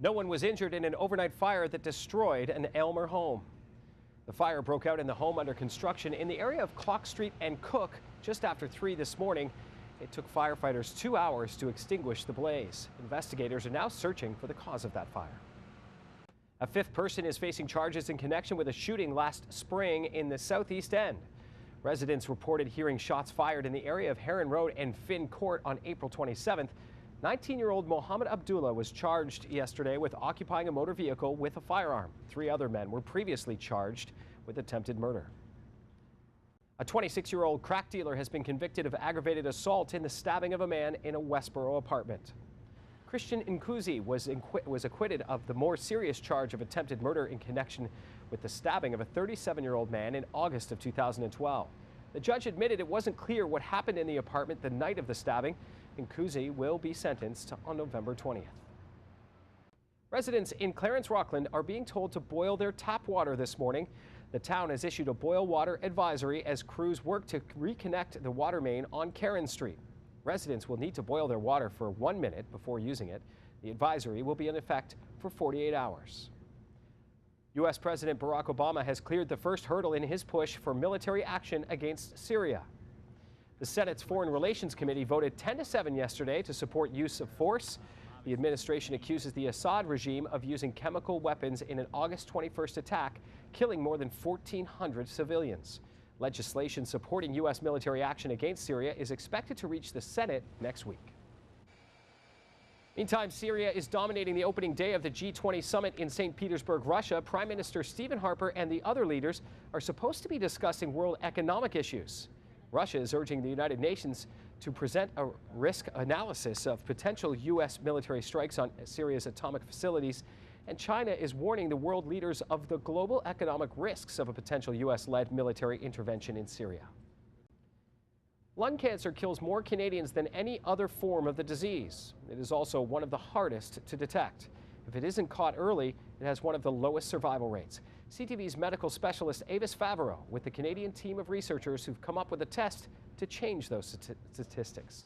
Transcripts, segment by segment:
No one was injured in an overnight fire that destroyed an Aylmer home. The fire broke out in the home under construction in the area of Clock Street and Cook just after 3 this morning. It took firefighters 2 hours to extinguish the blaze. Investigators are now searching for the cause of that fire. A fifth person is facing charges in connection with a shooting last spring in the Southeast End. Residents reported hearing shots fired in the area of Heron Road and Finn Court on April 27th. 19-year-old Mohammed Abdullah was charged yesterday with occupying a motor vehicle with a firearm. 3 other men were previously charged with attempted murder. A 26-year-old crack dealer has been convicted of aggravated assault in the stabbing of a man in a Westboro apartment. Christian NKUSI was acquitted of the more serious charge of attempted murder in connection with the stabbing of a 37-year-old man in August of 2012. The judge admitted it wasn't clear what happened in the apartment the night of the stabbing. NKUSI will be sentenced on November 20th. Residents in Clarence Rockland are being told to boil their tap water this morning. The town has issued a boil water advisory as crews work to reconnect the water main on Karen Street. Residents will need to boil their water for 1 minute before using it. The advisory will be in effect for 48 hours. U.S. President Barack Obama has cleared the first hurdle in his push for military action against Syria. The Senate's Foreign Relations Committee voted 10-7 yesterday to support use of force. The administration accuses the Assad regime of using chemical weapons in an August 21st attack, killing more than 1,400 civilians. Legislation supporting U.S. military action against Syria is expected to reach the Senate next week. Meantime, Syria is dominating the opening day of the G20 summit in St. Petersburg, Russia. Prime Minister Stephen Harper and the other leaders are supposed to be discussing world economic issues. Russia is urging the United Nations to present a risk analysis of potential U.S. military strikes on Syria's atomic facilities. And China is warning the world leaders of the global economic risks of a potential U.S.-led military intervention in Syria. Lung cancer kills more Canadians than any other form of the disease. It is also one of the hardest to detect. If it isn't caught early, it has one of the lowest survival rates. CTV's medical specialist Avis Favreau with the Canadian team of researchers who've come up with a test to change those statistics.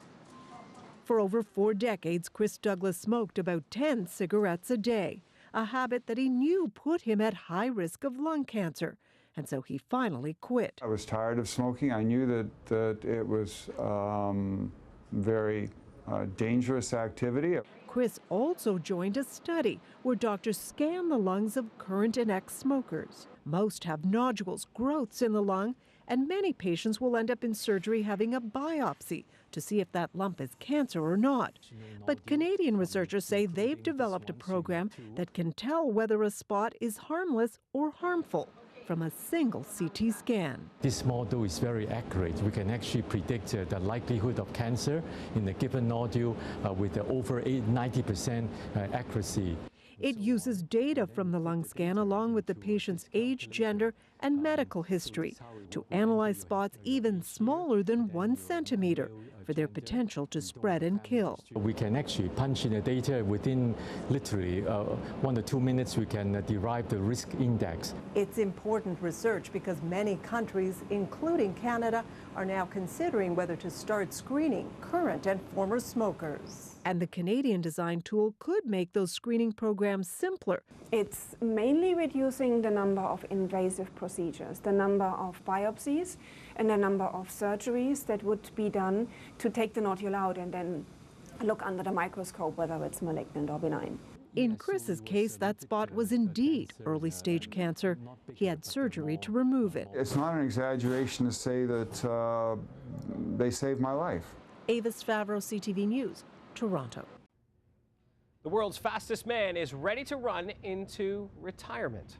For over 4 decades, Chris Douglas smoked about 10 cigarettes a day, a habit that he knew put him at high risk of lung cancer. And so he finally quit. I was tired of smoking. I knew that it was very dangerous activity. Chris also joined a study where doctors scan the lungs of current and ex-smokers. Most have nodules, growths in the lung, and many patients will end up in surgery having a biopsy to see if that lump is cancer or not. But Canadian researchers say they've developed a program that can tell whether a spot is harmless or harmful from a single CT scan. This model is very accurate. We can actually predict the likelihood of cancer in a given nodule with over 90% accuracy. It uses data from the lung scan along with the patient's age, gender, and medical history to analyze spots even smaller than 1 centimeter for their potential to spread and kill. We can actually punch in the data within literally 1 to 2 minutes. We can derive the risk index. It's important research because many countries, including Canada, are now considering whether to start screening current and former smokers. And the Canadian design tool could make those screening programs simpler. It's mainly reducing the number of invasive procedures, the number of biopsies and the number of surgeries that would be done to take the nodule out and then look under the microscope whether it's malignant or benign. In Chris's case, that spot was indeed early-stage cancer. He had surgery to remove it. It's not an exaggeration to say that they saved my life. Avis Favreau, CTV News, Toronto. The world's fastest man is ready to run into retirement.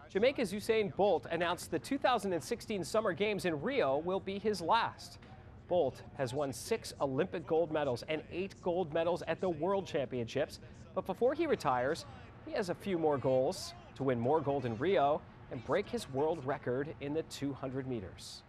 Jamaica's Usain Bolt announced the 2016 Summer Games in Rio will be his last. Bolt has won 6 Olympic gold medals and 8 gold medals at the World Championships. But before he retires, he has a few more goals: to win more gold in Rio and break his world record in the 200 meters.